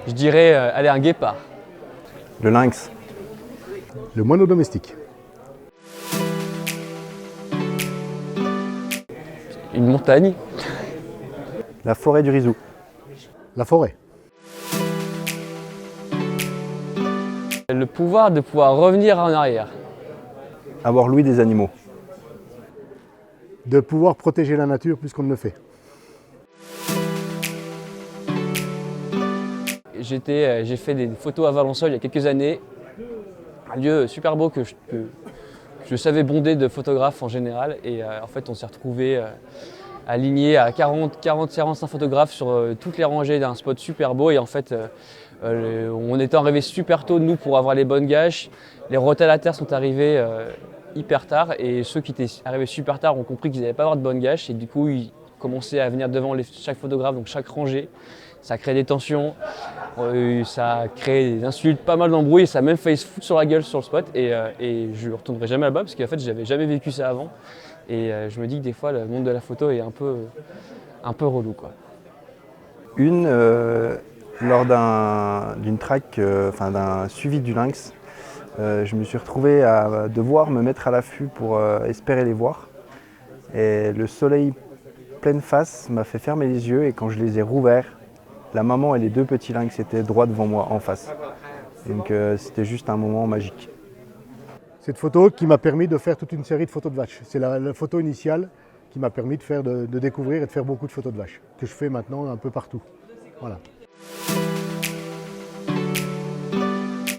Je dirais, allez, un guépard. Le lynx. Le moineau domestique. Une montagne. La forêt du Rizou. La forêt. Le pouvoir de pouvoir revenir en arrière. Avoir l'ouïe des animaux. De pouvoir protéger la nature plus qu'on ne le fait. J'ai fait des photos à Valensole il y a quelques années. Un lieu super beau que je savais bonder de photographes en général. Et en fait, on s'est retrouvés alignés à 40-45 photographes sur toutes les rangées d'un spot super beau. Et en fait, on était arrivés super tôt, nous, pour avoir les bonnes gâches. Les rotalateurs sont arrivés hyper tard. Et ceux qui étaient arrivés super tard ont compris qu'ils n'allaient pas avoir de bonnes gâches. Et du coup, ils commençaient à venir devant chaque photographe, donc chaque rangée. Ça crée des tensions, ça crée des insultes, pas mal d'embrouilles, ça a même failli se foutre sur la gueule sur le spot et je ne retournerai jamais là-bas parce qu'en fait j'avais jamais vécu ça avant et je me dis que des fois le monde de la photo est un peu relou, quoi. Lors d'une track, d'un suivi du lynx, je me suis retrouvé à devoir me mettre à l'affût pour espérer les voir. Et le soleil pleine face m'a fait fermer les yeux et quand je les ai rouverts, la maman et les deux petits lynx étaient droit devant moi, en face. Donc c'était juste un moment magique. Cette photo qui m'a permis de faire toute une série de photos de vaches. C'est la photo initiale qui m'a permis de découvrir et de faire beaucoup de photos de vaches, que je fais maintenant un peu partout. Voilà.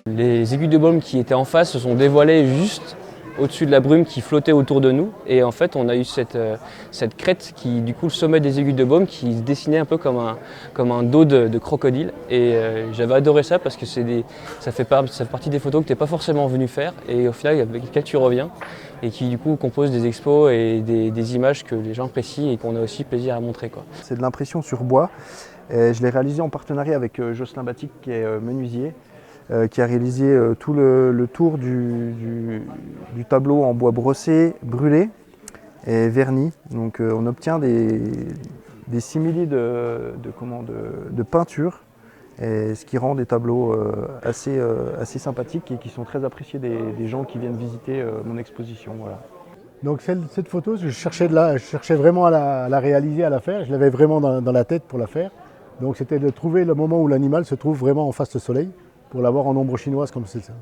Les aiguilles de baume qui étaient en face se sont dévoilées juste au-dessus de la brume qui flottait autour de nous et en fait on a eu cette crête qui, du coup, le sommet des aiguilles de baume qui se dessinait un peu comme un dos de crocodile et j'avais adoré ça parce que ça fait partie des photos que tu n'es pas forcément venu faire et au final avec lesquelles tu reviens et qui du coup composent des expos et des images que les gens apprécient et qu'on a aussi plaisir à montrer, quoi. C'est de l'impression sur bois. Et je l'ai réalisé en partenariat avec Jocelyn Batic qui est menuisier. Qui a réalisé tout le tour du tableau en bois brossé, brûlé et verni. Donc on obtient des simili de peinture, et ce qui rend des tableaux assez sympathiques et qui sont très appréciés des gens qui viennent visiter mon exposition. Voilà. Donc cette photo, je cherchais vraiment à la réaliser, à la faire. Je l'avais vraiment dans la tête pour la faire. Donc c'était de trouver le moment où l'animal se trouve vraiment en face du soleil, pour l'avoir en ombre chinoise comme c'est ça.